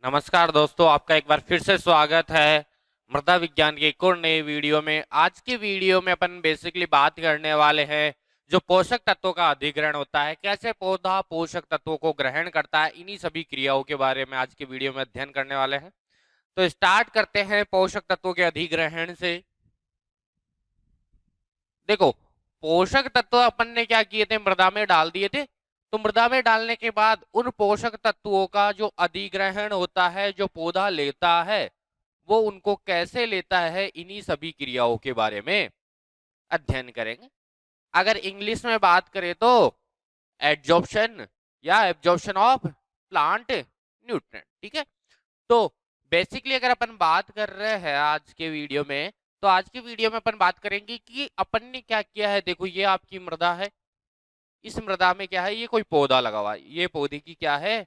नमस्कार दोस्तों, आपका एक बार फिर से स्वागत है मृदा विज्ञान के एक और नए वीडियो में। आज की वीडियो में अपन बेसिकली बात करने वाले हैं जो पोषक तत्वों का अधिग्रहण होता है, कैसे पौधा पोषक तत्वों को ग्रहण करता है, इन्हीं सभी क्रियाओं के बारे में आज की वीडियो में अध्ययन करने वाले हैं। तो स्टार्ट करते हैं पोषक तत्वों के अधिग्रहण से। देखो, पोषक तत्व अपन ने क्या किए थे, मृदा में डाल दिए थे। तो मृदा में डालने के बाद उन पोषक तत्वों का जो अधिग्रहण होता है, जो पौधा लेता है, वो उनको कैसे लेता है, इन्हीं सभी क्रियाओं के बारे में अध्ययन करेंगे। अगर इंग्लिश में बात करें तो एड्जॉर्प्शन या एब्जॉर्प्शन ऑफ प्लांट न्यूट्रिएंट। ठीक है। तो बेसिकली अगर अपन बात कर रहे हैं आज के वीडियो में, तो आज के वीडियो में अपन बात करेंगे कि अपन ने क्या किया है। देखो, ये आपकी मृदा है। इस मृदा में क्या है, ये कोई पौधा लगा हुआ है। ये पौधे की क्या है,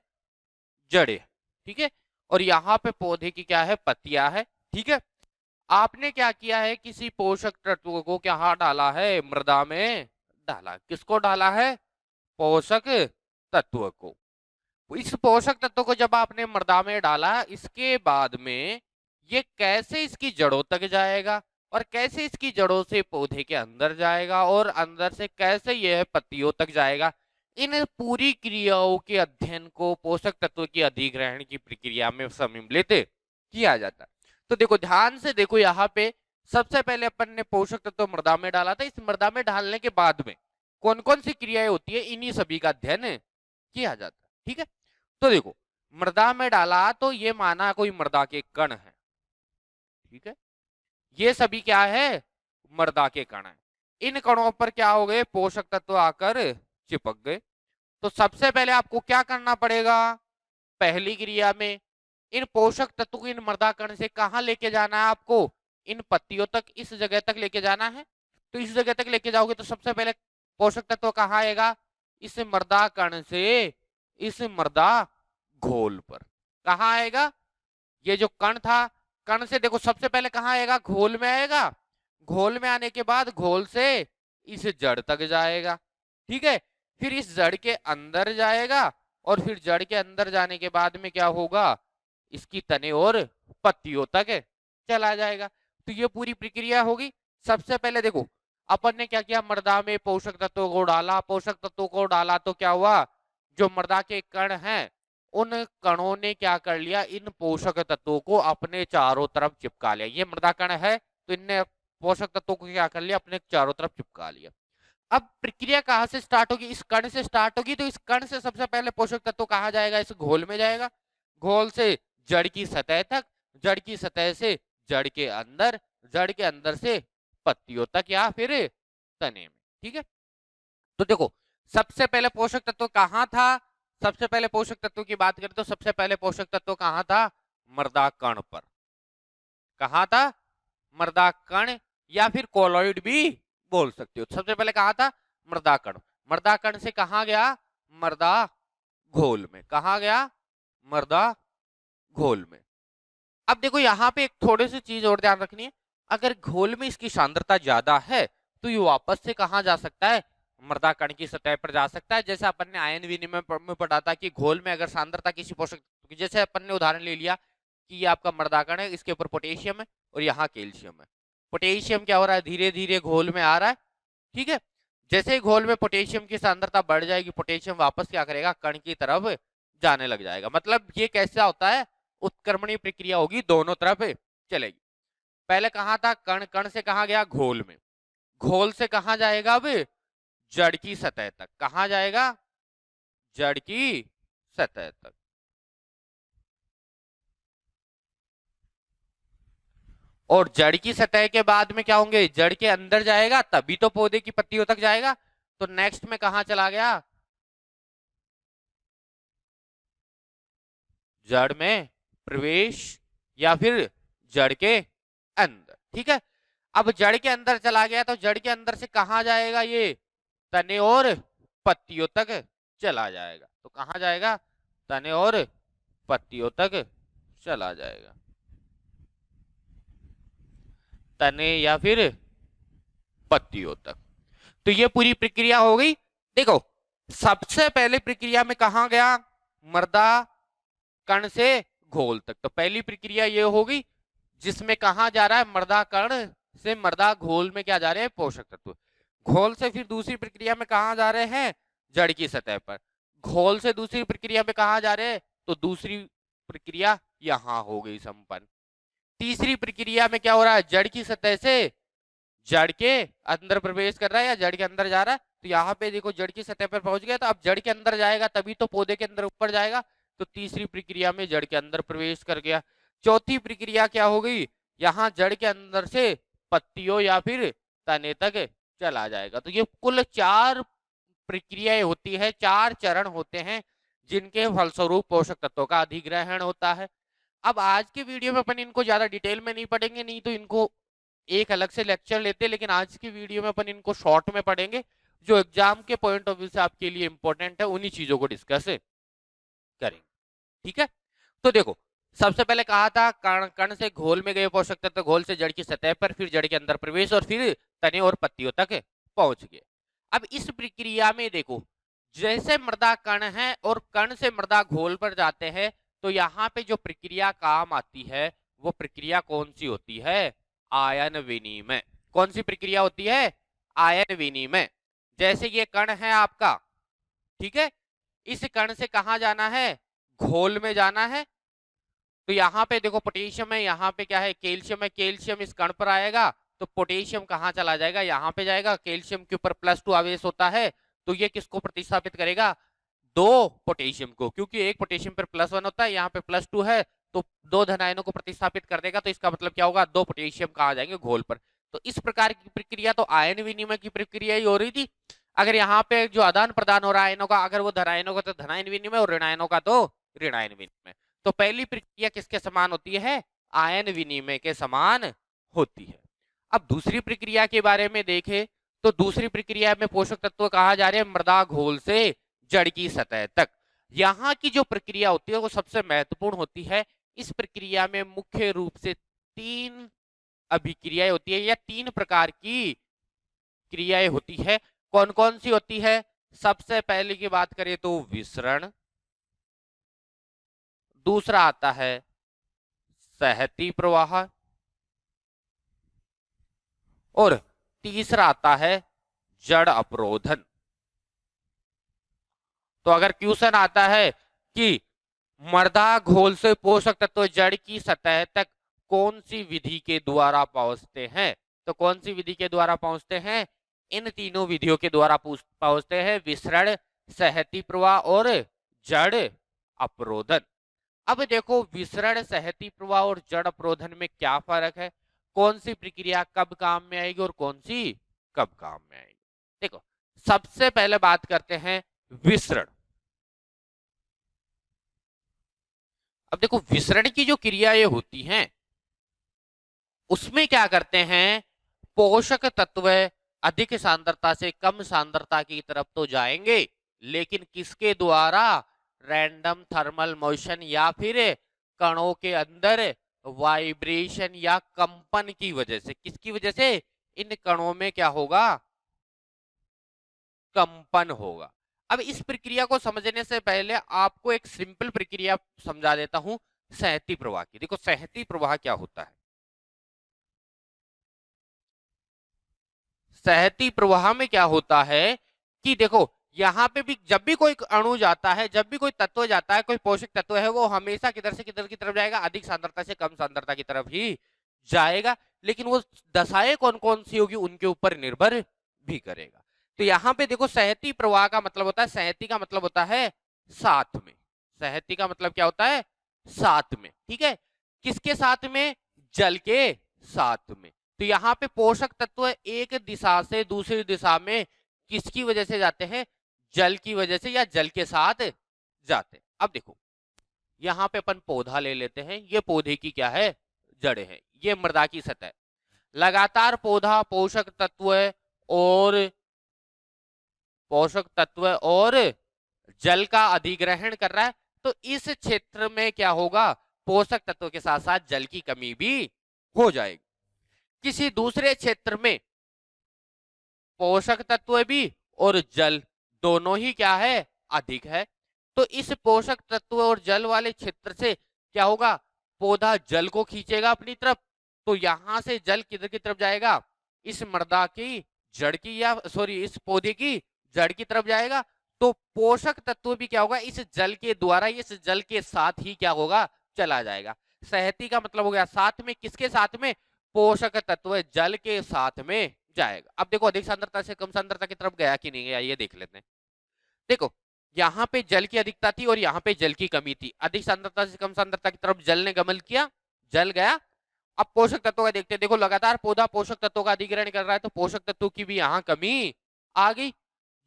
जड़ें। ठीक है। और यहाँ पे पौधे की क्या है, पत्तियां है। ठीक है। आपने क्या किया है, किसी पोषक तत्व को क्या डाला है, मृदा में डाला। किसको डाला है, पोषक तत्व को। इस पोषक तत्व को जब आपने मृदा में डाला, इसके बाद में ये कैसे इसकी जड़ों तक जाएगा और कैसे इसकी जड़ों से पौधे के अंदर जाएगा और अंदर से कैसे यह पत्तियों तक जाएगा, इन पूरी क्रियाओं के अध्ययन को पोषक तत्व की अधिग्रहण की प्रक्रिया में सम्मिलित किया जाता है। तो देखो, ध्यान से देखो, यहाँ पे सबसे पहले अपन ने पोषक तत्व मृदा में डाला था। इस मृदा में डालने के बाद में कौन कौन सी क्रियाएं होती है, इन्हीं सभी का अध्ययन किया जाता है। ठीक है। तो देखो, मृदा में डाला तो ये माना कोई मृदा के कण है। ठीक है। ये सभी क्या है, मृदा के कण है। इन कणों पर क्या हो गए, पोषक तत्व आकर चिपक गए। तो सबसे पहले आपको क्या करना पड़ेगा, पहली क्रिया में इन पोषक तत्व को इन मृदा कण से कहां लेके जाना है, आपको इन पत्तियों तक, इस जगह तक लेके जाना है। तो इस जगह तक लेके जाओगे तो सबसे पहले पोषक तत्व कहां आएगा, इस मृदा कण से इस मृदा घोल पर। कहां आएगा, ये जो कण था, कण से देखो सबसे पहले कहां आएगा, घोल में आएगा। घोल में आने के बाद घोल से इस जड़ तक जाएगा। ठीक है। फिर इस जड़ के अंदर जाएगा और फिर जड़ के अंदर जाने के बाद में क्या होगा, इसकी तने और पत्तियों तक चला जाएगा। तो ये पूरी प्रक्रिया होगी। सबसे पहले देखो, अपन ने क्या किया, मृदा में पोषक तत्वों को डाला। पोषक तत्वों को डाला तो क्या हुआ, जो मृदा के कण हैं, उन कणों ने क्या कर लिया, इन पोषक तत्वों को अपने चारों तरफ चिपका लिया। ये मृदा कण है तो इनने पोषक तत्वों को क्या कर लिया, अपने चारों तरफ चिपका लिया। अब प्रक्रिया कहां से स्टार्ट होगी, इस कण से स्टार्ट होगी। तो इस कण से सबसे पहले पोषक तत्व कहां जाएगा, इस घोल में जाएगा। घोल से जड़ की सतह तक, जड़ की सतह से जड़ के अंदर, जड़ के अंदर से पत्तियों तक या फिर तने में। ठीक है। तो देखो, सबसे पहले पोषक तत्व कहां था, सबसे पहले पोषक तत्व की बात करें तो सबसे पहले पोषक तत्व कहां था, मृदा कण पर। कहां था, मृदा कण या फिर कोलॉइड भी बोल सकते हो। सबसे पहले कहां था, मृदा कण। मृदा कण से कहां गया, मृदा घोल में। कहां गया, मृदा घोल में। अब देखो, यहां पे एक थोड़ी सी चीज और ध्यान रखनी है। अगर घोल में इसकी सांद्रता ज्यादा है तो ये वापस से कहां जा सकता है, मृदा कण की सतह पर जा सकता है। जैसे अपन ने आयन विनिमय में पढ़ा था कि घोल में अगर सांद्रता किसी पोषक, जैसे अपन ने उदाहरण ले लिया कि ये आपका मृदा कण है, इसके ऊपर पोटेशियम है और यहाँ कैल्शियम है। पोटेशियम क्या हो रहा है, धीरे धीरे घोल में आ रहा है। ठीक है। जैसे ही घोल में पोटेशियम की सांद्रता बढ़ जाएगी, पोटेशियम वापस क्या करेगा, कण की तरफ जाने लग जाएगा। मतलब ये कैसा होता है, उत्क्रमणीय प्रक्रिया होगी, दोनों तरफ चलेगी। पहले कहां था, कण, कण से कहां गया, घोल में। घोल से कहां जाएगा, अब जड़ की सतह तक। कहां जाएगा, जड़ की सतह तक। और जड़ की सतह के बाद में क्या होंगे, जड़ के अंदर जाएगा, तभी तो पौधे की पत्तियों तक जाएगा। तो नेक्स्ट में कहां चला गया, जड़ में प्रवेश या फिर जड़ के अंदर। ठीक है। अब जड़ के अंदर चला गया तो जड़ के अंदर से कहां जाएगा, ये तने और पत्तियों तक चला जाएगा। तो कहां जाएगा, तने और पत्तियों तक चला जाएगा। तने या फिर पत्तियों तक। तो ये पूरी प्रक्रिया हो गई। देखो, सबसे पहले प्रक्रिया में कहां गया, मृदा कण से घोल तक। तो पहली प्रक्रिया ये होगी जिसमें कहा जा रहा है मृदा कण से मृदा घोल में क्या जा रहे हैं, पोषक तत्व। घोल से फिर दूसरी प्रक्रिया में कहा जा रहे हैं, जड़ की सतह पर। घोल से दूसरी प्रक्रिया में कहा जा रहे हैं, तो दूसरी प्रक्रिया यहां हो गई संपन्न। तीसरी प्रक्रिया में क्या हो रहा है, जड़ की सतह से जड़ के अंदर प्रवेश कर रहा है या जड़ के अंदर जा रहा है। तो यहाँ पे देखो जड़ की सतह पर पहुंच गया, तो अब जड़ के अंदर जाएगा तभी तो पौधे के अंदर ऊपर जाएगा। तो तीसरी प्रक्रिया में जड़ के अंदर प्रवेश कर गया। चौथी प्रक्रिया क्या हो गई, यहाँ जड़ के अंदर से पत्तियों या फिर तने तक चला जाएगा। तो ये कुल 4 प्रक्रियाएं होती है, 4 चरण होते हैं जिनके फलस्वरूप पोषक तत्वों का अधिग्रहण होता है। अब आज के वीडियो में अपन इनको ज्यादा डिटेल में नहीं पढ़ेंगे, नहीं तो इनको एक अलग से लेक्चर लेते, लेकिन आज की वीडियो में अपन इनको शॉर्ट में पढ़ेंगे, जो एग्जाम के पॉइंट ऑफ व्यू से आपके लिए इंपॉर्टेंट है, उन्हीं चीजों को डिस्कस करेंगे। ठीक है, तो देखो सबसे पहले कहा था कण कण से घोल में गए पोषक तत्व घोल से जड़ की सतह पर, फिर जड़ के अंदर प्रवेश और फिर तने और पत्तियों तक पहुंच गए। अब इस प्रक्रिया में देखो, जैसे मृदा कण है और कण से मृदा घोल पर जाते हैं, तो यहाँ पे जो प्रक्रिया काम आती है वो प्रक्रिया कौन सी होती है, आयन विनिमय। कौन सी प्रक्रिया होती है, आयन विनिमय। जैसे ये कण है आपका, ठीक है, इस कण से कहां जाना है, घोल में जाना है। तो यहाँ पे देखो पोटेशियम है, यहाँ पे क्या है, कैल्शियम है। कैल्शियम इस कण पर आएगा तो पोटेशियम कहाँ चला जाएगा, यहाँ पे जाएगा। कैल्शियम के ऊपर +2 आवेश होता है, तो ये किसको प्रतिस्थापित करेगा, 2 पोटेशियम को, क्योंकि एक पोटेशियम पर +1 होता है, यहाँ पे +2 है, तो 2 धन आयनों को प्रतिस्थापित कर देगा। तो इसका मतलब क्या होगा, 2 पोटेशियम कहाँ जाएंगे, घोल पर। तो इस प्रकार की प्रक्रिया तो आयन विनिमय की प्रक्रिया ही हो रही थी। अगर यहाँ पे जो आदान प्रदान हो रहा है आयनों का, अगर वो धन आयनों का तो धन आयन विनिमय और ऋण आयनों का तो ऋण आयन विनिमय। तो पहली प्रक्रिया किसके समान होती है, आयन विनिमय के समान होती है। अब दूसरी प्रक्रिया के बारे में देखें तो दूसरी प्रक्रिया में पोषक तत्व कहा जा रहे हैं मृदा घोल से जड़ की सतह तक। यहाँ की जो प्रक्रिया होती है वो सबसे महत्वपूर्ण होती है। इस प्रक्रिया में मुख्य रूप से 3 अभिक्रियाएं होती है या 3 प्रकार की क्रियाएं होती है। कौन कौन सी होती है, सबसे पहले की बात करें तो विसरण, दूसरा आता है सहती प्रवाह और तीसरा आता है जड़ अवरोधन। तो अगर क्वेश्चन आता है कि मृदा घोल से पोषक तत्व जड़ की सतह तक कौन सी विधि के द्वारा पहुंचते हैं, तो कौन सी विधि के द्वारा पहुंचते हैं, इन तीनों विधियों के द्वारा पहुंचते हैं, विसरण, सहती प्रवाह और जड़ अवरोधन। अब देखो विसरण, सहती प्रवाह और जड़ अवरोधन में क्या फर्क है, कौन सी प्रक्रिया कब काम में आएगी और कौन सी कब काम में आएगी। देखो सबसे पहले बात करते हैं विसरण। अब देखो विसरण की जो क्रियाएं होती हैं उसमें क्या करते हैं, पोषक तत्व अधिक सांद्रता से कम सांद्रता की तरफ तो जाएंगे, लेकिन किसके द्वारा, रैंडम थर्मल मोशन या फिर कणों के अंदर वाइब्रेशन या कंपन की वजह से। किसकी वजह से, इन कणों में क्या होगा, कंपन होगा। अब इस प्रक्रिया को समझने से पहले आपको एक सिंपल प्रक्रिया समझा देता हूं सहती प्रवाह की। देखो सहती प्रवाह क्या होता है, सहती प्रवाह में क्या होता है कि देखो यहाँ पे भी जब भी कोई अणु जाता है, जब भी कोई तत्व जाता है, कोई पोषक तत्व है, वो हमेशा किधर से किधर की तरफ जाएगा, अधिक सांद्रता से कम सांद्रता की तरफ ही जाएगा। लेकिन वो दशाएं कौन कौन सी होगी उनके ऊपर निर्भर भी करेगा। तो यहाँ पे देखो सहती प्रवाह का मतलब होता है, सहती का मतलब होता है साथ में, सहती का मतलब क्या होता है, साथ में, ठीक है। किसके साथ में, जल के साथ में। तो यहाँ पे पोषक तत्व एक दिशा से दूसरी दिशा में किसकी वजह से जाते हैं, जल की वजह से या जल के साथ जाते हैं। अब देखो यहाँ पे अपन पौधा ले लेते हैं, ये पौधे की क्या है, जड़ें हैं, ये मृदा की सतह। लगातार पौधा पोषक तत्व और जल का अधिग्रहण कर रहा है, तो इस क्षेत्र में क्या होगा, पोषक तत्व के साथ साथ जल की कमी भी हो जाएगी। किसी दूसरे क्षेत्र में पोषक तत्व भी और जल दोनों ही क्या है, अधिक है। तो इस पोषक तत्व और जल वाले क्षेत्र से क्या होगा, पौधा जल को खींचेगा अपनी तरफ, तो यहां से जल किधर की तरफ जाएगा, इस मृदा की जड़ की, या सॉरी इस पौधे की जड़ की तरफ जाएगा। तो पोषक तत्व भी क्या होगा, इस जल के द्वारा, इस जल के साथ ही क्या होगा, चला जाएगा। सहती का मतलब हो गया साथ में, किसके साथ में, पोषक तत्व जल के साथ में जाएगा। अब देखो अधिक सांद्रता से कम सांद्रता की तरफ गया कि नहीं गया, ये देख लेते हैं। देखो यहाँ पे जल की अधिकता थी और यहाँ पे जल की कमी थी। अधिक सांद्रता से कम सांद्रता की तरफ जल ने गमन किया, जल गया। अब पोषक तत्वों का देखते हैं, देखो लगातार पौधा पोषक तत्वों का अधिग्रहण कर रहा है, तो पोषक तत्वों की भी यहाँ कमी आ गई।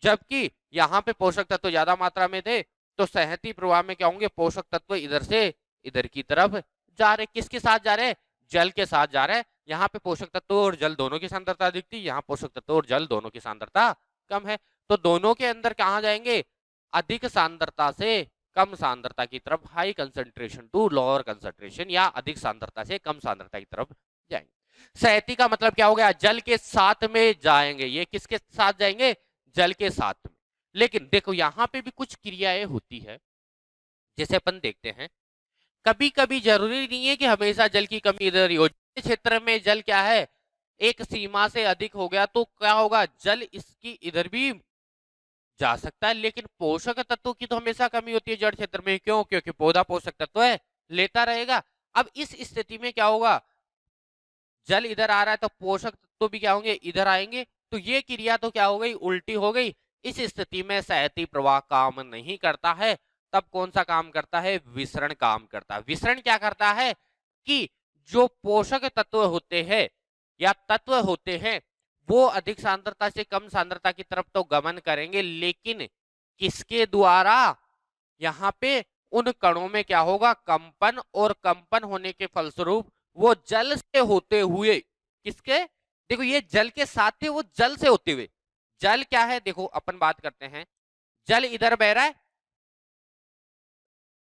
जबकि यहाँ पे पोषक तत्व ज्यादा मात्रा में थे, तो सहती प्रवाह में क्या होंगे, पोषक तत्व इधर से इधर की तरफ जा रहे। किसके साथ जा रहे, जल के साथ जा रहे हैं। यहाँ पे पोषक तत्व और जल दोनों की सांद्रता अधिक थी, यहाँ पोषक तत्व और जल दोनों की सांद्रता कम है, तो दोनों के अंदर कहाँ जाएंगे, अधिक सांद्रता से कम सांद्रता की तरफ, high concentration to lower concentration, या अधिक सांद्रता से कम सांद्रता की तरफ जाएंगे। सहती का मतलब क्या हो गया, जल के साथ में जाएंगे। ये किसके साथ जाएंगे, जल के साथ में। लेकिन देखो यहाँ पे भी कुछ क्रियाएं होती है, जैसे अपन देखते हैं, कभी कभी जरूरी नहीं है कि हमेशा जल की कमी इधर ही हो। क्षेत्र में जल क्या है, एक सीमा से अधिक हो गया, तो क्या होगा, जल इसकी इधर भी जा सकता है, लेकिन पोषक तत्वों की तो हमेशा कमी होती है जड़ क्षेत्र में। क्यों, क्योंकि पौधा पोषक तत्व है, लेता रहेगा। अब इस स्थिति में क्या होगा, जल इधर आ रहा है तो पोषक तत्व भी क्या होंगे, इधर आएंगे। तो ये क्रिया तो क्या हो गई, उल्टी हो गई। इस स्थिति में सहती प्रवाह काम नहीं करता है। तब कौन सा काम करता है, विसरण काम करता है। विसरण क्या करता है कि जो पोषक तत्व होते हैं या तत्व होते हैं, वो अधिक सांद्रता से कम सांद्रता की तरफ तो गमन करेंगे, लेकिन किसके द्वारा, यहाँ पे उन कणों में क्या होगा, कंपन, और कंपन होने के फलस्वरूप वो जल से होते हुए, किसके, देखो ये जल के साथ थे, वो जल से होते हुए, जल क्या है, देखो अपन बात करते हैं, जल इधर बह रहा है,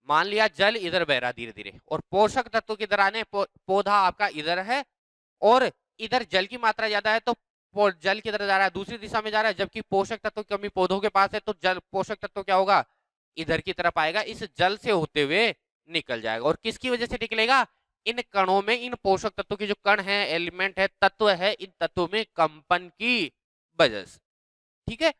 मान लिया जल इधर बह रहा धीरे धीरे, और पोषक तत्व किधर आने, पौधा आपका इधर है, और इधर जल की मात्रा ज्यादा है, तो जल किधर जा रहा है, दूसरी दिशा में जा रहा है। जबकि पोषक तत्व की कमी पौधों के पास है, तो जल पोषक तत्व क्या होगा, इधर की तरफ आएगा, इस जल से होते हुए निकल जाएगा। और किसकी वजह से निकलेगा, इन कणों में, इन पोषक तत्वों के जो कण है, एलिमेंट है, तत्व है, इन तत्वों में कंपन की वजह से। ठीक है,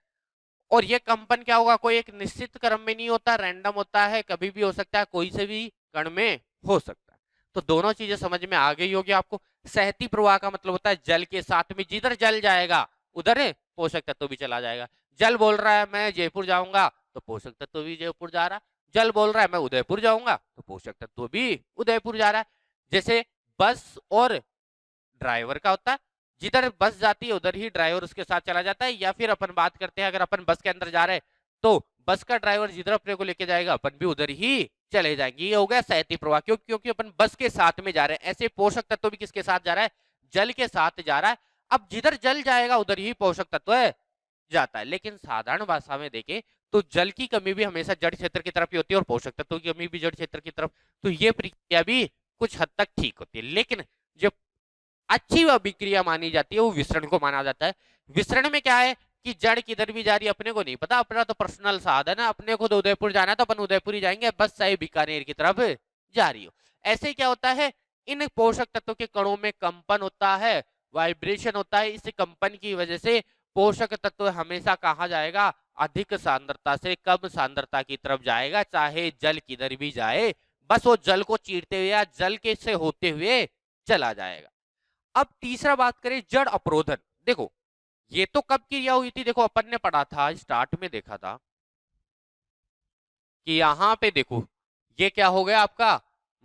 और ये कंपन क्या होगा, कोई एक निश्चित क्रम में नहीं होता, रैंडम होता है, कभी भी हो सकता है, कोई से भी कण में हो सकता है। तो दोनों चीजें समझ में आ गई होगी आपको। सहती प्रवाह का मतलब होता है जल के साथ में, जिधर जल जाएगा उधर पोषक तत्व भी चला जाएगा। जल बोल रहा है मैं जयपुर जाऊंगा, तो पोषक तत्व भी जयपुर जा रहा है। जल बोल रहा है मैं उदयपुर जाऊंगा, तो पोषक तत्व भी उदयपुर जा रहा है। जैसे बस और ड्राइवर का होता है, जिधर बस जाती है उधर ही ड्राइवर उसके साथ चला जाता है। या फिर अपन बात करते हैं, अगर अपन बस के अंदर जा रहे हैं, तो बस का ड्राइवर जिधर अपने को लेके जाएगा, अपन भी उधर ही चले जाएंगे। ये हो गया सहती प्रवाह, क्योंकि अपन बस के साथ में जा रहे हैं। ऐसे पोषक तत्व भी किसके साथ जा रहा है, जल के साथ जा रहा है। अब जिधर जल जाएगा उधर ही पोषक तत्व जाता है। लेकिन साधारण भाषा में देखें तो जल की कमी भी हमेशा जड़ क्षेत्र की तरफ ही होती है, और पोषक तत्व की कमी भी जड़ क्षेत्र की तरफ। तो ये प्रक्रिया भी कुछ हद तक ठीक होती है। लेकिन जो अच्छी अभिक्रिया मानी जाती है वो विसरण को माना जाता है। विसरण में क्या है कि जड़ किधर भी जा रही है अपने को नहीं पता, अपना तो पर्सनल साधन है, अपने को तो उदयपुर जाना है तो अपन उदयपुर ही जाएंगे, बस चाहे बीकानेर की तरफ जा रही हो। ऐसे क्या होता है, इन पोषक तत्वों के कणों में कंपन होता है, वाइब्रेशन होता है। इस कंपन की वजह से पोषक तत्व हमेशा कहा जाएगा, अधिक सांद्रता से कम सांद्रता की तरफ जाएगा, चाहे जल किधर भी जाए, बस वो जल को चीरते हुए या जल के से होते हुए चला जाएगा। अब तीसरा बात करें, जड़ अवरोधन। देखो ये तो कब क्रिया हुई थी, देखो अपन ने पढ़ा था, स्टार्ट में देखा था कि यहाँ पे देखो ये क्या हो गया आपका,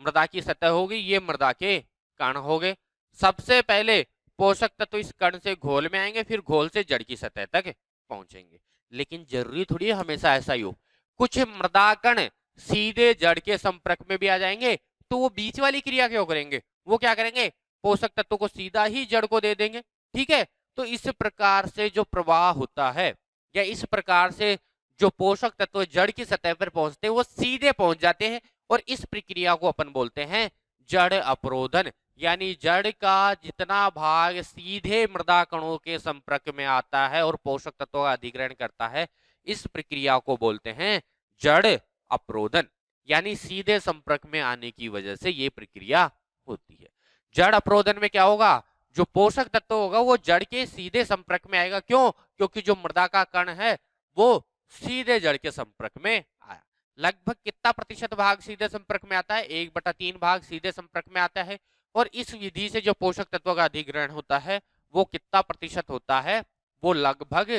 मृदा की सतह हो गई, ये मृदा के कण हो गए। सबसे पहले पोषक तत्व इस कण से घोल में आएंगे, फिर घोल से जड़ की सतह तक पहुंचेंगे। लेकिन जरूरी थोड़ी है हमेशा ऐसा ही हो, कुछ मृदा कण सीधे जड़ के संपर्क में भी आ जाएंगे, तो वो बीच वाली क्रिया क्यों करेंगे, वो क्या करेंगे, पोषक तत्व को सीधा ही जड़ को दे देंगे। ठीक है, तो इस प्रकार से जो प्रवाह होता है, या इस प्रकार से जो पोषक तत्व जड़ की सतह पर पहुंचते हैं वो सीधे पहुंच जाते हैं, और इस प्रक्रिया को अपन बोलते हैं जड़ अवरोधन। यानी जड़ का जितना भाग सीधे मृदा कणों के संपर्क में आता है और पोषक तत्वों का अधिग्रहण करता है, इस प्रक्रिया को बोलते हैं जड़ अवरोधन। यानी सीधे संपर्क में आने की वजह से ये प्रक्रिया होती है। जड़ अवरोधन में क्या होगा, जो पोषक तत्व होगा वो जड़ के सीधे संपर्क में आएगा। क्यों? क्योंकि जो मृदा का कण है वो सीधे जड़ के संपर्क में आया। लगभग कितना प्रतिशत भाग सीधे संपर्क में आता है? 1/3 भाग सीधे संपर्क में आता है। और इस विधि से जो पोषक तत्वों का अधिग्रहण होता है वो कितना प्रतिशत होता है? वो लगभग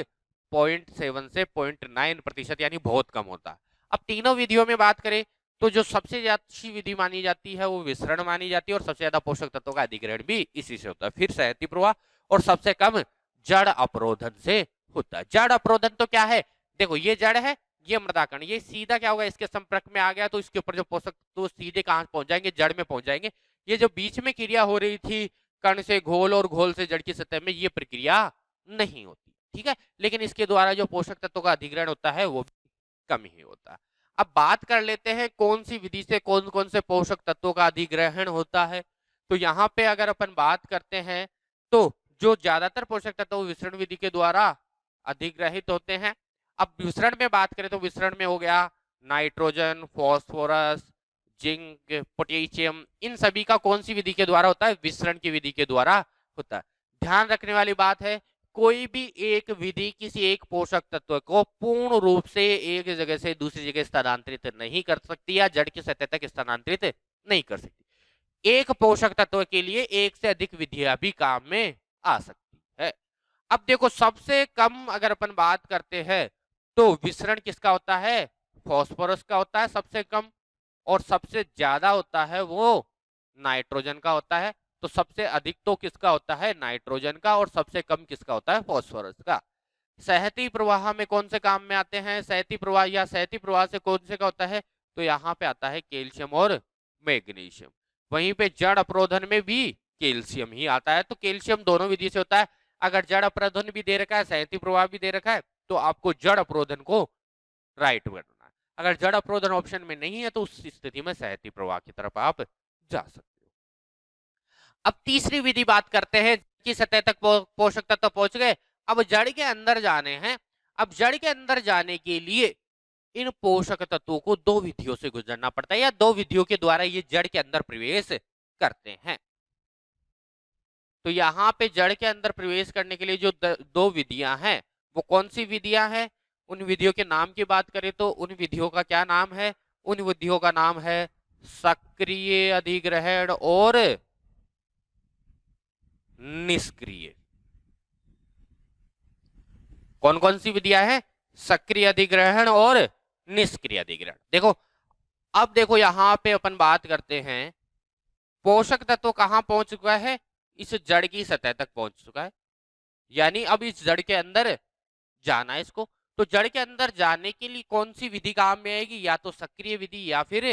0.7 से 0.9% यानी बहुत कम होता है। अब तीनों विधियों में बात करें तो जो सबसे ज्यादा अच्छी विधि मानी जाती है वो विसरण मानी जाती है, और सबसे ज्यादा पोषक तत्वों का अधिग्रहण भी इसी से होता है। फिर सहती प्रवाह, और सबसे कम जड़ अवरोधन से होता है। जड़ अवरोधन तो क्या है? देखो ये जड़ है, ये मृदा कण, ये सीधा क्या होगा, इसके संपर्क में आ गया तो इसके ऊपर जो पोषक तो सीधे कहां पहुंच जाएंगे? जड़ में पहुंच जाएंगे। ये जो बीच में क्रिया हो रही थी कण से घोल और घोल से जड़ की सतह में, ये प्रक्रिया नहीं होती, ठीक है। लेकिन इसके द्वारा जो पोषक तत्वों का अधिग्रहण होता है वो कम ही होता है। अब बात कर लेते हैं कौन सी विधि से कौन कौन से पोषक तत्वों का अधिग्रहण होता है। तो यहाँ पे अगर अपन बात करते हैं तो जो ज्यादातर पोषक तत्व विसरण विधि के द्वारा अधिग्रहित होते हैं। अब विसरण में बात करें तो विसरण में हो गया नाइट्रोजन, फॉस्फोरस, जिंक, पोटेशियम, इन सभी का कौन सी विधि के द्वारा होता है? विसरण की विधि के द्वारा होता है। ध्यान रखने वाली बात है, कोई भी एक विधि किसी एक पोषक तत्व को पूर्ण रूप से एक जगह से दूसरी जगह स्थानांतरित नहीं कर सकती या जड़ की सतह तक स्थानांतरित नहीं कर सकती। एक पोषक तत्व के लिए एक से अधिक विधियां भी काम में आ सकती है। अब देखो सबसे कम अगर अपन बात करते हैं तो विसरण किसका होता है? फॉस्फोरस का होता है सबसे कम, और सबसे ज्यादा होता है वो नाइट्रोजन का होता है। तो सबसे अधिक तो किसका होता है? नाइट्रोजन का, और सबसे कम किसका होता है? फॉस्फोरस का। सहती प्रवाह में कौन से काम में आते हैं? सहती प्रवाह या सहती प्रवाह से कौन से का होता है? तो यहाँ पे आता है कैल्शियम और मैग्नीशियम। वहीं पे जड़ अवरोधन में भी कैल्शियम ही आता है। तो कैल्शियम दोनों विधि से होता है। अगर जड़ अवरोधन भी दे रखा है, सहती प्रवाह भी दे रखा है, तो आपको जड़ अवरोधन को राइट करना है। अगर जड़ अवरोधन ऑप्शन में नहीं है तो उस स्थिति में सहती प्रवाह की तरफ आप जा सकते हो। अब तीसरी विधि बात करते हैं, की सतह तक पोषक तत्व पहुंच गए, अब जड़ के अंदर जाने हैं। अब जड़ के अंदर जाने के लिए इन पोषक तत्वों को दो विधियों से गुजरना पड़ता है, या दो विधियों के द्वारा ये जड़ के अंदर प्रवेश करते हैं। तो यहाँ पे जड़ के अंदर प्रवेश करने के लिए जो दो विधियां हैं वो कौन सी विधियां हैं? उन विधियों के नाम की बात करें तो उन विधियों का क्या नाम है? उन विधियों का नाम है सक्रिय अधिग्रहण और निष्क्रिय। कौन कौन सी विधियां हैं? सक्रिय अधिग्रहण और निष्क्रिय अधिग्रहण। देखो अब देखो यहां पे अपन बात करते हैं पोषक तत्व कहां पहुंच चुका है? इस जड़ की सतह तक पहुंच चुका है, यानी अब इस जड़ के अंदर जाना है इसको। तो जड़ के अंदर जाने के लिए कौन सी विधि काम में आएगी? या तो सक्रिय विधि या फिर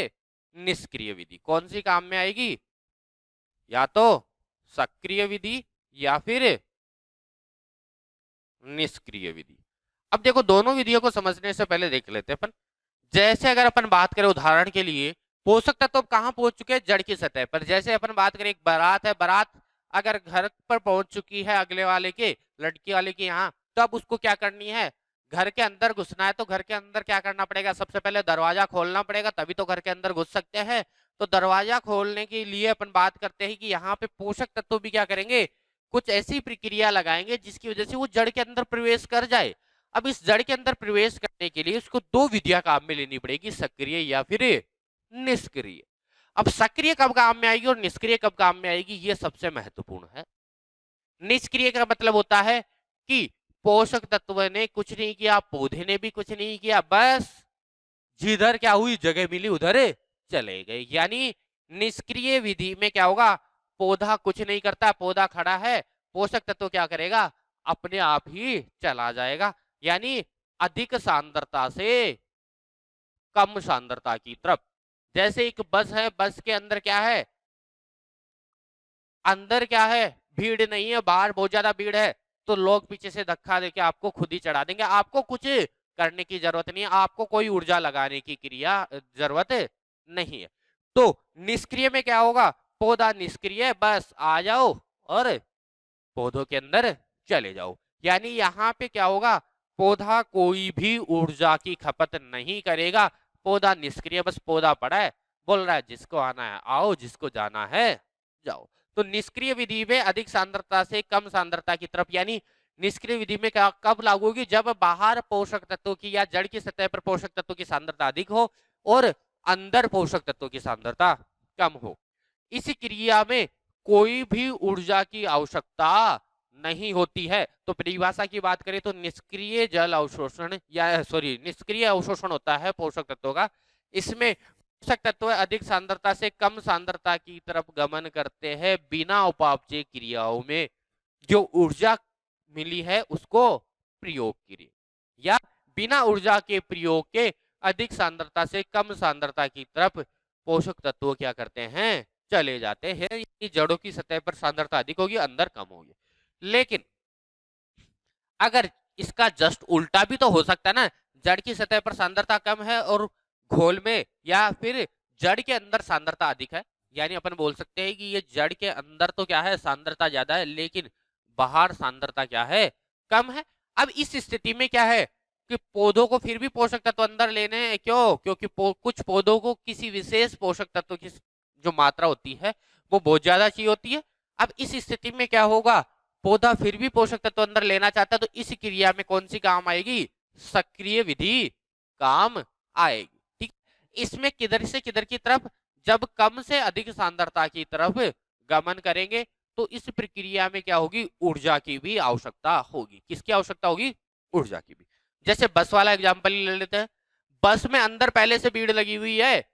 निष्क्रिय विधि। कौन सी काम में आएगी? या तो सक्रिय विधि या फिर निष्क्रिय विधि। अब देखो दोनों विधियों को समझने से पहले देख लेते हैं अपन। जैसे अगर अपन बात करें उदाहरण के लिए, पोषक तत्व कहां पहुंच चुके हैं? जड़ की सतह पर। जैसे अपन बात करें एक बारात है, बारात अगर घर पर पहुंच चुकी है अगले वाले के, लड़की वाले के यहाँ, तो अब उसको क्या करनी है? घर के अंदर घुसना है। तो घर के अंदर क्या करना पड़ेगा? सबसे पहले दरवाजा खोलना पड़ेगा, तभी तो घर के अंदर घुस सकते हैं। तो दरवाजा खोलने के लिए अपन बात करते हैं कि यहाँ पे पोषक तत्व भी क्या करेंगे? कुछ ऐसी प्रक्रिया लगाएंगे जिसकी वजह से वो जड़ के अंदर प्रवेश कर जाए। अब इस जड़ के अंदर प्रवेश करने के लिए उसको दो विधियां काम में लेनी पड़ेगी, सक्रिय या फिर निष्क्रिय। अब सक्रिय कब काम में आएगी और निष्क्रिय कब काम में आएगी, ये सबसे महत्वपूर्ण है। निष्क्रिय का मतलब होता है कि पोषक तत्व ने कुछ नहीं किया, पौधे ने भी कुछ नहीं किया, बस जिधर क्या हुई जगह मिली उधर चले गए। यानी निष्क्रिय विधि में क्या होगा? पौधा कुछ नहीं करता, पौधा खड़ा है, पोषक तत्व क्या करेगा? अपने आप ही चला जाएगा। यानी अधिक सांद्रता से कम सांद्रता की तरफ। जैसे एक बस है, बस के अंदर क्या है? अंदर क्या है? भीड़ नहीं है, बाहर बहुत ज्यादा भीड़ है, तो लोग पीछे से धक्का देके आपको खुद ही चढ़ा देंगे। आपको कुछ करने की जरूरत नहीं है, आपको कोई ऊर्जा लगाने की क्रिया जरूरत नहीं है। तो निष्क्रिय में क्या होगा? पौधा निष्क्रिय है, बस आ जाओ और पौधों के अंदर चले जाओ। यानी यहाँ पे क्या होगा? पौधा कोई भी ऊर्जा की खपत नहीं करेगा, पौधा निष्क्रिय, बस पौधा पड़ा है, बोल रहा है जिसको आना है आओ, जिसको जाना है जाओ। तो निष्क्रिय विधि में अधिक सांद्रता से कम सांद्रता की तरफ, यानी निष्क्रिय विधि में क्या कब लागू होगी, जब बाहर पोषक तत्वों की या जड़ की सतह पर पोषक तत्वों की सांद्रता अधिक हो और अंदर पोषक तत्वों की सांद्रता कम हो। इस क्रिया में कोई भी ऊर्जा की आवश्यकता नहीं होती है। तो परिभाषा की बात करें तो निष्क्रिय जल अवशोषण या निष्क्रिय अवशोषण होता है पोषक तत्वों का। इसमें पोषक तत्व अधिक सांद्रता से कम सांद्रता की तरफ गमन करते हैं बिना उपापचय क्रियाओं में। जो ऊर्जा मिली है उसको प्रयोग करें, या बिना ऊर्जा के प्रयोग के अधिक सांद्रता से कम सांद्रता की तरफ पोषक तत्व क्या करते हैं, चले जाते हैं। जड़ों की सतह पर सांद्रता अधिक होगी, अंदर कम होगी। लेकिन अगर इसका जस्ट उल्टा भी तो हो सकता है ना, जड़ की सतह पर सांद्रता कम है और घोल में या फिर जड़ के अंदर सांद्रता अधिक है, यानी अपन बोल सकते हैं कि ये जड़ के अंदर तो क्या है सांद्रता ज्यादा है, लेकिन बाहर सांद्रता क्या है, कम है। अब इस स्थिति में क्या है कि पौधों को फिर भी पोषक तत्व अंदर लेने हैं, क्यों, क्योंकि कुछ पौधों को किसी विशेष पोषक तत्व की जो मात्रा होती है वो बहुत ज्यादा चाहिए होती है। अब इस स्थिति में क्या होगा, पौधा फिर भी पोषक तत्व अंदर लेना चाहता है, तो इस क्रिया में कौन सी काम आएगी, सक्रिय विधि काम आएगी। ठीक, इसमें किधर से किधर की तरफ, जब कम से अधिक सांद्रता की तरफ गमन करेंगे तो इस प्रक्रिया में क्या होगी, ऊर्जा की भी आवश्यकता होगी। किसकी आवश्यकता होगी, ऊर्जा की भी। जैसे बस वाला एग्जांपल ले लेते हैं। बस में अंदर पहले से भीड़ लगी हुई है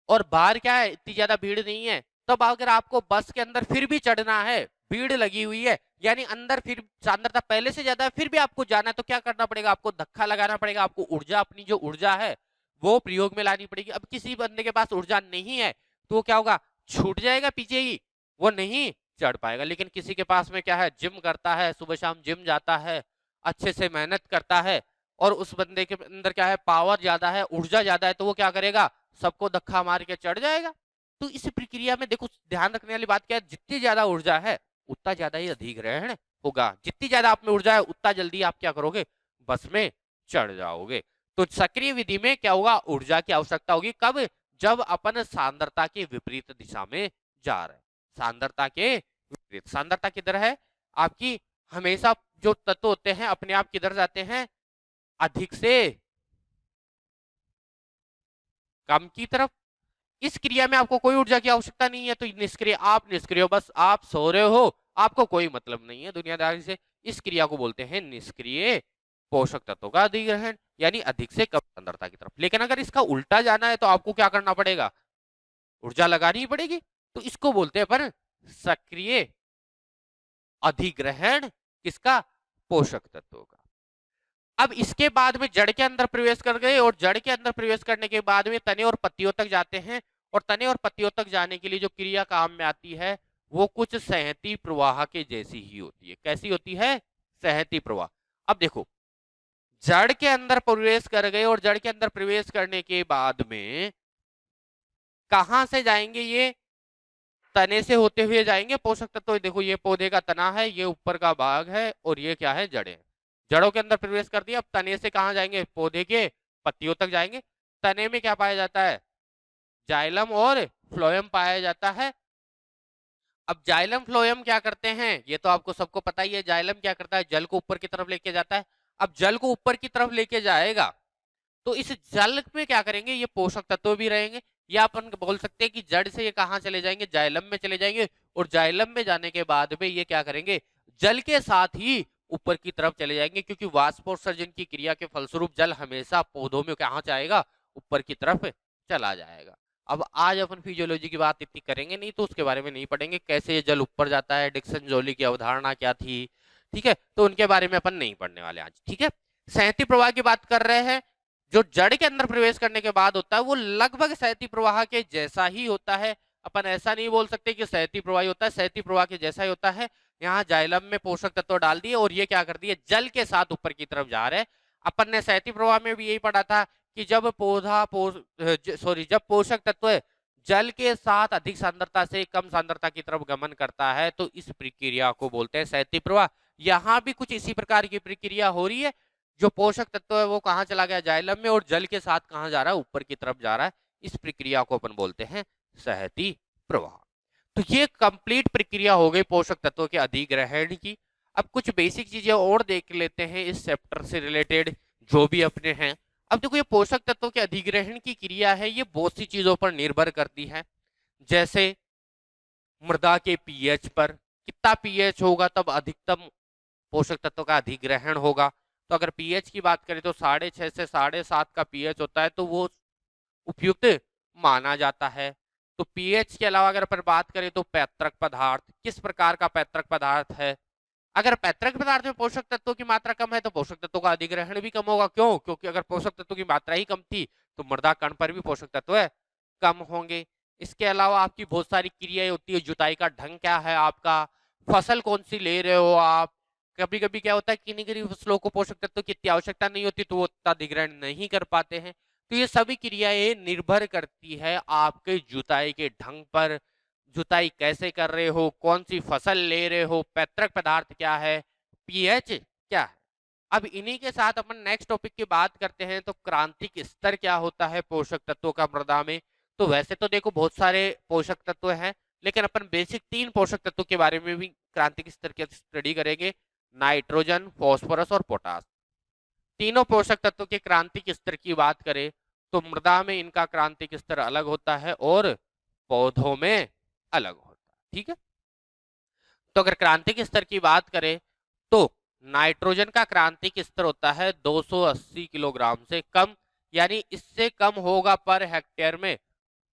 और बाहर क्या है, इतनी ज्यादा भीड़ नहीं है। तब अगर आपको बस के अंदर फिर भी चढ़ना है, भीड़ लगी हुई है, यानी अंदर फिर सांद्रता पहले से ज्यादा है, फिर भी आपको जाना है, तो क्या करना पड़ेगा, आपको धक्का लगाना पड़ेगा। आपको ऊर्जा, अपनी जो ऊर्जा है वो प्रयोग में लानी पड़ेगी। अब किसी बंदे के पास ऊर्जा नहीं है तो वो क्या होगा, छूट जाएगा पीछे ही, वो नहीं चढ़ पाएगा। लेकिन किसी के पास में क्या है, जिम करता है, सुबह शाम जिम जाता है, अच्छे से मेहनत करता है, और उस बंदे के अंदर क्या है, पावर ज्यादा है, ऊर्जा ज्यादा है, तो वो क्या करेगा, सबको धक्का मार के चढ़ जाएगा। तो इस प्रक्रिया में देखो, ध्यान रखने वाली बात क्या है, जितनी ज्यादा ऊर्जा है उतना ज्यादा ही अधिग्रहण होगा। जितनी ज्यादा आप में ऊर्जा है उतना जल्दी आप क्या करोगे, बस में चढ़ जाओगे। तो सक्रिय विधि में क्या होगा, ऊर्जा की आवश्यकता होगी कब, जब अपन सांद्रता के विपरीत दिशा में जा रहे हैं। सांद्रता के विपरीत, सांद्रता किधर है आपकी, हमेशा जो तत्व होते हैं अपने आप किधर जाते हैं, अधिक से कम की तरफ। इस क्रिया में आपको कोई ऊर्जा की आवश्यकता नहीं है, तो निष्क्रिय, आप निष्क्रिय हो, बस आप सो रहे हो, आपको कोई मतलब नहीं है दुनियादारी से। इस क्रिया को बोलते हैं निष्क्रिय पोषक तत्वों का अधिग्रहण, यानी अधिक से कम सांद्रता की तरफ। लेकिन अगर इसका उल्टा जाना है तो आपको क्या करना पड़ेगा, ऊर्जा लगानी ही पड़ेगी। तो इसको बोलते हैं पर सक्रिय अधिग्रहण, किसका, पोषक तत्वों का। अब इसके बाद में जड़ के अंदर प्रवेश कर गए, और जड़ के अंदर प्रवेश करने के बाद में तने और पत्तियों तक जाते हैं, और तने और पत्तियों तक जाने के लिए जो क्रिया काम में आती है वो कुछ संहति प्रवाह के जैसी ही होती है। कैसी होती है, संहति प्रवाह। अब देखो, जड़ के अंदर प्रवेश कर गए, और जड़ के अंदर प्रवेश करने के बाद में कहां से जाएंगे, ये तने से होते हुए जाएंगे पोषक तत्व। तो देखो, ये पौधे का तना है, ये ऊपर का भाग है, और ये क्या है, जड़ें। जड़ों के अंदर प्रवेश कर दिया। अब तने से कहां जाएंगे, पौधे के पत्तियों तक जाएंगे। तने में क्या पाया जाता है, जाइलम और फ्लोएम पाया जाता है। अब जाइलम फ्लोएम क्या करते हैं, ये तो आपको सबको पता ही है। जाइलम क्या करता है, जल को ऊपर की तरफ लेके जाता है। अब जल को ऊपर की तरफ लेके जाएगा तो इस जल में क्या करेंगे, ये पोषक तत्व भी रहेंगे, या अपन बोल सकते हैं कि जड़ से ये कहां चले जाएंगे, जाइलम में चले जाएंगे। और जाइलम में जाने के बाद में ये क्या करेंगे, जल के साथ ही ऊपर की तरफ चले जाएंगे, क्योंकि वाष्पोत्सर्जन की क्रिया के फलस्वरूप जल हमेशा पौधों में कहां जाएगा, ऊपर की तरफ चला जाएगा। अब आज अपन फिजियोलॉजी की बात इतनी करेंगे नहीं, तो उसके बारे में नहीं पढ़ेंगे, कैसे ये जल ऊपर जाता है, डिक्सन जोली की अवधारणा क्या थी, ठीक है, तो उनके बारे में अपन नहीं पढ़ने वाले आज। ठीक है, संहति प्रवाह की बात कर रहे हैं। जो जड़ के अंदर प्रवेश करने के बाद होता है वो लगभग संहति प्रवाह के जैसा ही होता है। अपन ऐसा नहीं बोल सकते कि संहति प्रवाह होता है, संहति प्रवाह के जैसा ही होता है। यहाँ जाइलम में पोषक तत्व डाल दिए और ये क्या कर दिए, जल के साथ ऊपर की तरफ जा रहे हैं। अपन ने संहति प्रवाह में भी यही पढ़ा था कि जब जब पोषक तत्व जल के साथ अधिक सांद्रता से कम सांद्रता की तरफ गमन करता है तो इस प्रक्रिया को बोलते हैं संहति प्रवाह। यहाँ भी कुछ इसी प्रकार की प्रक्रिया हो रही है। जो पोषक तत्व है वो कहाँ चला गया, जाइलम में, और जल के साथ कहाँ जा रहा है, ऊपर की तरफ जा रहा है। इस प्रक्रिया को अपन बोलते हैं सहती प्रवाह। तो ये कंप्लीट प्रक्रिया हो गई पोषक तत्वों के अधिग्रहण की। अब कुछ बेसिक चीजें और देख लेते हैं इस चैप्टर से रिलेटेड जो भी अपने हैं। अब देखो, ये पोषक तत्वों के अधिग्रहण की क्रिया है, ये बहुत सी चीजों पर निर्भर करती है। जैसे मृदा के पीएच पर, कितना पीएच होगा तब अधिकतम पोषक तत्वों का अधिग्रहण होगा। तो अगर पीएच की बात करें तो 6.5 से 7.5 का पीएच होता है, तो वो उपयुक्त माना जाता है। तो पीएच के अलावा अगर अपन बात करें तो पैतृक पदार्थ, किस प्रकार का पैतृक पदार्थ है। अगर पैतृक पदार्थ में पोषक तत्वों की मात्रा कम है तो पोषक तत्वों का अधिग्रहण भी कम होगा। क्यों? क्योंकि अगर पोषक तत्वों की मात्रा ही कम थी तो मृदा कण पर भी पोषक तत्व कम होंगे। इसके अलावा आपकी बहुत सारी क्रियाएं होती है। जुताई का ढंग क्या है आपका, फसल कौन सी ले रहे हो आप। कभी कभी क्या होता है, किन्हीं किन्हीं फसलों को पोषक तत्व की इतनी आवश्यकता नहीं होती तो वो अधिग्रहण नहीं कर पाते हैं। तो ये सभी क्रियाएं निर्भर करती है आपके जुताई के ढंग पर, जुताई कैसे कर रहे हो, कौन सी फसल ले रहे हो, पैतृक पदार्थ क्या है, पीएच क्या है। अब इन्हीं के साथ अपन नेक्स्ट टॉपिक की बात करते हैं। तो क्रांतिक स्तर क्या होता है पोषक तत्वों का मृदा में। तो वैसे तो देखो बहुत सारे पोषक तत्व हैं, लेकिन अपन बेसिक 3 पोषक तत्वों के बारे में भी क्रांतिक स्तर की स्टडी करेंगे। नाइट्रोजन, फास्फोरस और पोटास। तीनों पोषक तत्वों के क्रांतिक स्तर की बात करें तो मृदा में इनका क्रांतिक स्तर अलग होता है और पौधों में अलग होता है। ठीक है। तो अगर क्रांतिक स्तर की बात करें तो नाइट्रोजन का क्रांतिक स्तर होता है 280 किलोग्राम से कम, यानी इससे कम होगा पर हेक्टेयर में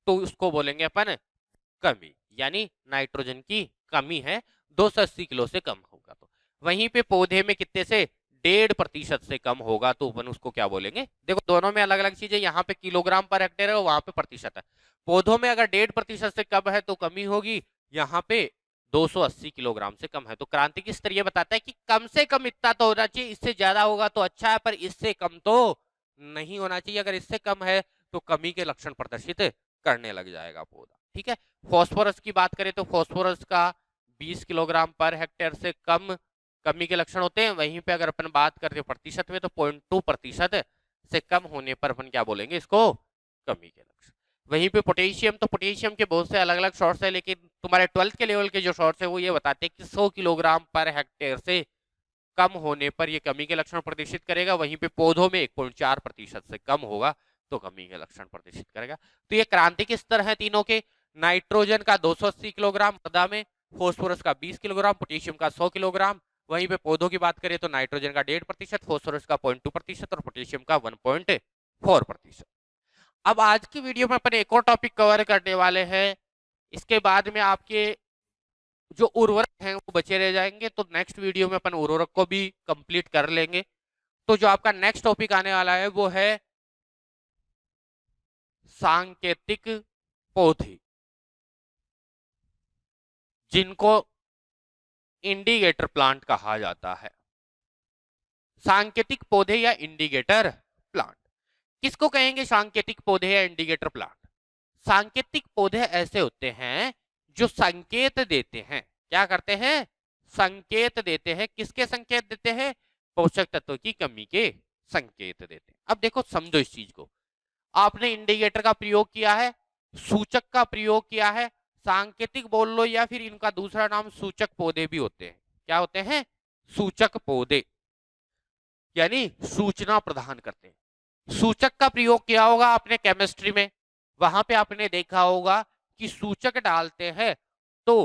तो उसको बोलेंगे अपन कमी, यानी नाइट्रोजन की कमी है, 280 किलो से कम होगा। तो वहीं पे पौधे में कितने से 1.5% से कम होगा तो अपन उसको क्या बोलेंगे। देखो दोनों में अलग अलग चीजें, यहाँ पे किलोग्राम पर हेक्टेयर है, वहां पे प्रतिशत है। पौधों में अगर 1.5% से कम है तो कमी होगी, यहाँ पे 280 किलोग्राम से कम है। तो क्रांतिक स्तर ये बताता है कि कम से कम इतना तो होना चाहिए, इससे ज्यादा होगा तो अच्छा है पर इससे कम तो नहीं होना चाहिए। अगर इससे कम है तो कमी के लक्षण प्रदर्शित करने लग जाएगा पौधा। ठीक है। फास्फोरस की बात करें तो फास्फोरस का 20 किलोग्राम पर हेक्टेयर से कम कमी के लक्षण होते हैं। वहीं पे अगर अपन बात करते हैं प्रतिशत में तो 0.2% से कम होने पर अपन क्या बोलेंगे इसको, कमी के लक्षण। वहीं पे पोटेशियम, तो पोटेशियम के बहुत से अलग अलग शॉर्ट्स है, लेकिन तुम्हारे 12th के लेवल के जो शॉर्ट्स है वो ये बताते हैं कि 100 किलोग्राम पर हेक्टेयर से कम होने पर ये कमी के लक्षण प्रदर्शित करेगा। वहीं पे पौधों में 1.4% से कम होगा तो कमी के लक्षण प्रदर्शित करेगा। तो ये क्रांतिक स्तर है तीनों के। नाइट्रोजन का 280 किलोग्राम मृदा में, फास्फोरस का 20 किलोग्राम, पोटेशियम का 100 किलोग्राम। वहीं पे पौधों की बात करें तो नाइट्रोजन का 1.5%, फास्फोरस का 0.2% और पोटेशियम का 1.4%। अब आज की वीडियो में अपन एक और टॉपिक कवर करने वाले हैं। इसके बाद में आपके जो उर्वरक हैं वो बचे रह जाएंगे, तो नेक्स्ट वीडियो में अपन उर्वरक को भी कंप्लीट कर लेंगे। तो जो आपका नेक्स्ट टॉपिक आने वाला है वो है सांकेतिक पौधे, जिनको इंडिकेटर प्लांट कहा जाता है। सांकेतिक पौधे या इंडिकेटर प्लांट किसको कहेंगे, सांकेतिक पौधे या इंडिकेटर प्लांट। सांकेतिक पौधे ऐसे होते हैं जो संकेत देते हैं। क्या करते हैं, संकेत देते हैं। किसके संकेत देते हैं, पोषक तत्वों की कमी के संकेत देते हैं। अब देखो समझो इस चीज को, आपने इंडिकेटर का प्रयोग किया है, सूचक का प्रयोग किया है, सांकेतिक बोल लो या फिर इनका दूसरा नाम सूचक पौधे भी होते हैं। क्या होते हैं, सूचक पौधे, यानी सूचना प्रदान करते हैं। सूचक का प्रयोग किया होगा आपने केमिस्ट्री में, वहां पे आपने देखा होगा कि सूचक डालते हैं तो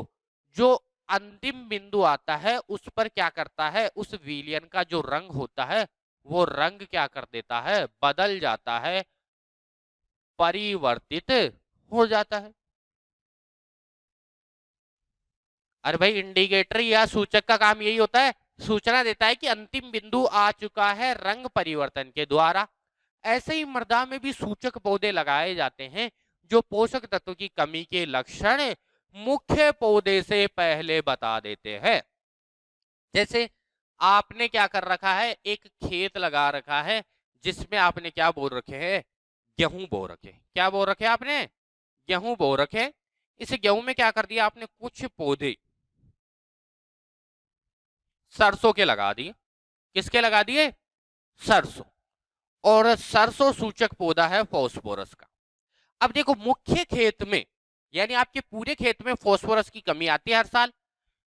जो अंतिम बिंदु आता है उस पर क्या करता है, उस विलयन का जो रंग होता है वो रंग क्या कर देता है, बदल जाता है, परिवर्तित हो जाता है। अरे भाई इंडिकेटर या सूचक का काम यही होता है, सूचना देता है कि अंतिम बिंदु आ चुका है रंग परिवर्तन के द्वारा। ऐसे ही मृदा में भी सूचक पौधे लगाए जाते हैं जो पोषक तत्व की कमी के लक्षण मुख्य पौधे से पहले बता देते हैं। जैसे आपने क्या कर रखा है, एक खेत लगा रखा है जिसमें आपने क्या बोल रखे हैं, गेहूं बो रखे। क्या बो रखे आपने, गेहूं बो रखे। इस गेहूं में क्या कर दिया आपने, कुछ पौधे सरसों के लगा दिए। किसके लगा दिए, सरसों, और सरसों सूचक पौधा है फास्फोरस का। अब देखो मुख्य खेत में, यानी आपके पूरे खेत में फास्फोरस की कमी आती है हर साल,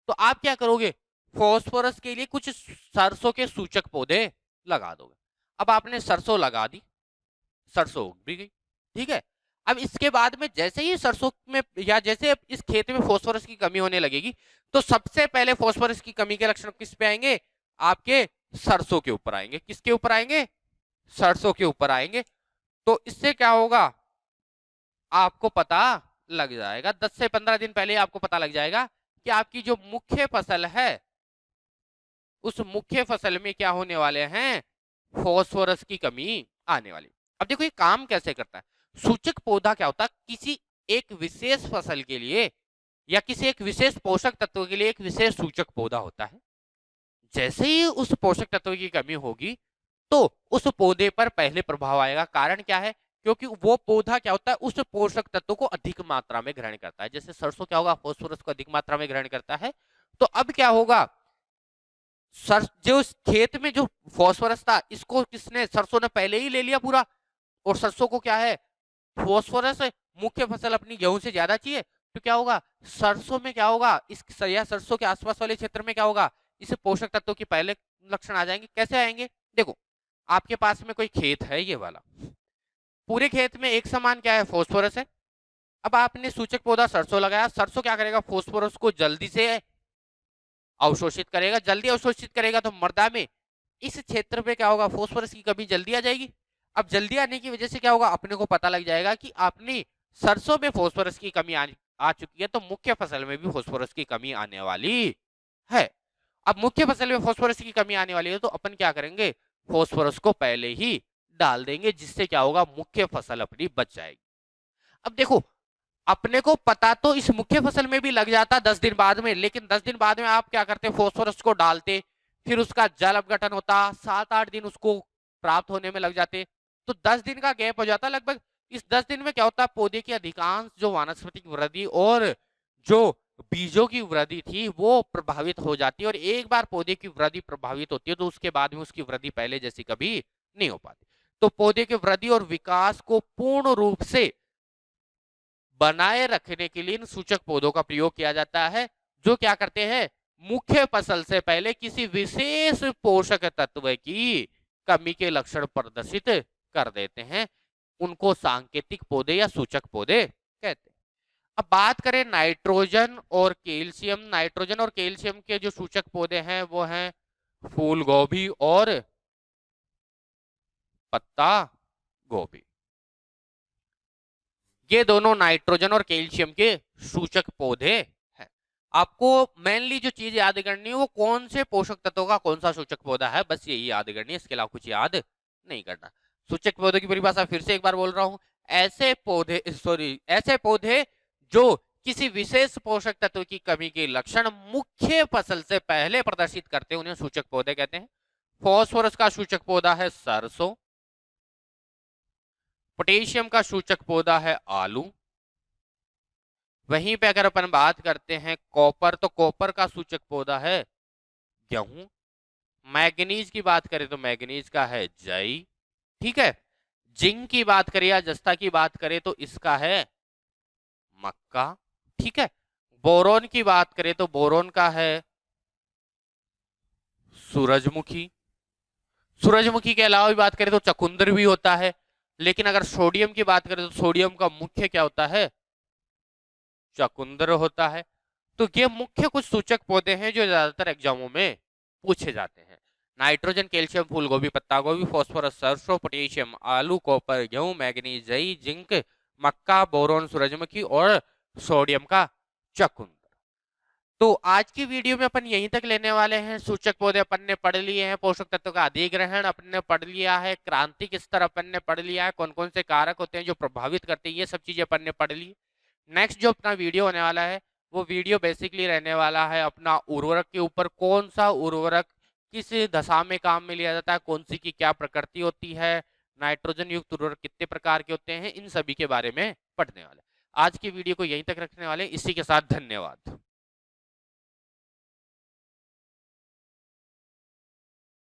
तो आप क्या करोगे, फास्फोरस के लिए कुछ सरसों के सूचक पौधे लगा दोगे। अब आपने सरसों लगा दी, सरसों उग भी गई, ठीक है। अब इसके बाद में जैसे ही सरसों में या जैसे इस खेत में फास्फोरस की कमी होने लगेगी, तो सबसे पहले फास्फोरस की कमी के लक्षण किस पे आएंगे, आपके सरसों के ऊपर आएंगे। किसके ऊपर आएंगे, सरसों के ऊपर आएंगे। तो इससे क्या होगा, आपको पता लग जाएगा, 10 से 15 दिन पहले आपको पता लग जाएगा कि आपकी जो मुख्य फसल है, उस मुख्य फसल में क्या होने वाले हैं, फास्फोरस की कमी आने वाली। अब देखो ये काम कैसे करता है। सूचक पौधा क्या होता है, किसी एक विशेष फसल के लिए या किसी एक विशेष पोषक तत्व के लिए एक विशेष सूचक पौधा होता है। जैसे ही उस पोषक तत्व की कमी होगी, तो उस पौधे पर पहले प्रभाव आएगा। कारण क्या है, क्योंकि वो पौधा क्या होता है, उस पोषक तत्व को अधिक मात्रा में ग्रहण करता है। जैसे सरसों क्या होगा, फास्फोरस को अधिक मात्रा में ग्रहण करता है। तो अब क्या होगा, जो खेत में जो फास्फोरस था, इसको किसने, सरसों ने पहले ही ले लिया पूरा। और सरसों को क्या है, फास्फोरस मुख्य फसल अपनी गेहूं से ज्यादा चाहिए। तो क्या होगा, सरसों में क्या होगा, इस या सरसों के आसपास वाले क्षेत्र में क्या होगा, इस पोषक तत्वों के पहले लक्षण आ जाएंगे। कैसे आएंगे, देखो आपके पास में कोई खेत है, ये वाला पूरे खेत में एक समान क्या है, फास्फोरस है। अब आपने सूचक पौधा सरसों लगाया, सरसों क्या करेगा, फास्फोरस को जल्दी से अवशोषित करेगा। जल्दी अवशोषित करेगा तो मृदा में इस क्षेत्र में क्या होगा, फास्फोरस की कमी जल्दी आ जाएगी। अब जल्दी आने की वजह से क्या होगा, अपने को पता लग जाएगा कि आपने सरसों में फास्फोरस की कमी आ चुकी है, तो मुख्य फसल में भी फास्फोरस की कमी आने वाली है। अब मुख्य फसल में फास्फोरस की कमी आने वाली है, तो अपन क्या करेंगे, फास्फोरस को पहले ही डाल देंगे, जिससे क्या होगा, मुख्य फसल अपनी बच जाएगी। अब देखो अपने को पता तो इस मुख्य फसल में भी लग जाता 10 दिन बाद में, लेकिन 10 दिन बाद में आप क्या करते, फास्फोरस को डालते, फिर उसका जल अपघटन होता, 7-8 दिन उसको प्राप्त होने में लग जाते, तो 10 दिन का गैप हो जाता लगभग। इस 10 दिन में क्या होता है, पौधे की अधिकांश जो वानस्पतिक वृद्धि और जो बीजों की वृद्धि थी वो प्रभावित हो जाती है। और एक बार पौधे की वृद्धि प्रभावित होती है, तो उसके बाद में उसकी वृद्धि पहले जैसी कभी नहीं हो पाती। तो पौधे की वृद्धि और विकास को पूर्ण रूप से बनाए रखने के लिए इन सूचक पौधों का प्रयोग किया जाता है, जो क्या करते हैं, मुख्य फसल से पहले किसी विशेष पोषक तत्व की कमी के लक्षण प्रदर्शित कर देते हैं। उनको सांकेतिक पौधे या सूचक पौधे कहते हैं। अब बात करें नाइट्रोजन और कैल्शियम। नाइट्रोजन और कैल्शियम के जो सूचक पौधे हैं वो हैं फूल गोभी और पत्ता गोभी। ये दोनों नाइट्रोजन और कैल्शियम के सूचक पौधे हैं। आपको मेनली जो चीज याद करनी है वो कौन से पोषक तत्वों का कौन सा सूचक पौधा है, बस यही याद करनी है, इसके अलावा कुछ याद नहीं करना। सूचक पौधे की परिभाषा फिर से एक बार बोल रहा हूं, ऐसे पौधे जो किसी विशेष पोषक तत्व की कमी के लक्षण मुख्य फसल से पहले प्रदर्शित करते हैं, उन्हें सूचक पौधे कहते हैं। फास्फोरस का सूचक पौधा है सरसों, पोटेशियम का सूचक पौधा है आलू। वहीं पे अगर अपन बात करते हैं कॉपर, तो कॉपर का सूचक पौधा है गेहूं। मैग्नीज की बात करें तो मैग्नीज का है जई, ठीक है। जिंक की बात करें या जस्ता की बात करें तो इसका है मक्का, ठीक है। बोरोन की बात करें तो बोरोन का है सूरजमुखी। सूरजमुखी के अलावा भी बात करें तो चकुंदर भी होता है। लेकिन अगर सोडियम की बात करें तो सोडियम का मुख्य क्या होता है, चकुंदर होता है। तो ये मुख्य कुछ सूचक पौधे हैं जो ज्यादातर एग्जामों में पूछे जाते हैं। नाइट्रोजन, कैल्शियम फूल गोभी पत्ता गोभी, फास्फोरस सरसों, पोटेशियम आलू, कॉपर गेहूं, मैग्नीज जई, जिंक मक्का, बोरोन सूरजमुखी और सोडियम का चकुंदर। तो आज की वीडियो में अपन यहीं तक लेने वाले हैं। सूचक पौधे अपन ने पढ़ लिए हैं, पोषक तत्वों का अधिग्रहण अपन ने पढ़ लिया है, क्रांतिक स्तर अपन ने पढ़ लिया है, कौन कौन से कारक होते हैं जो प्रभावित करते हैं, ये सब चीजें अपन ने पढ़ ली। नेक्स्ट जो अपना वीडियो होने वाला है वो वीडियो बेसिकली रहने वाला है अपना उर्वरक के ऊपर। कौन सा उर्वरक किस दशा में काम में लिया जाता है, कौन सी की क्या प्रकृति होती है, नाइट्रोजन युक्त उर्वरक कितने प्रकार के होते हैं, इन सभी के बारे में पढ़ने वाले। आज की वीडियो को यहीं तक रखने वाले, इसी के साथ धन्यवाद।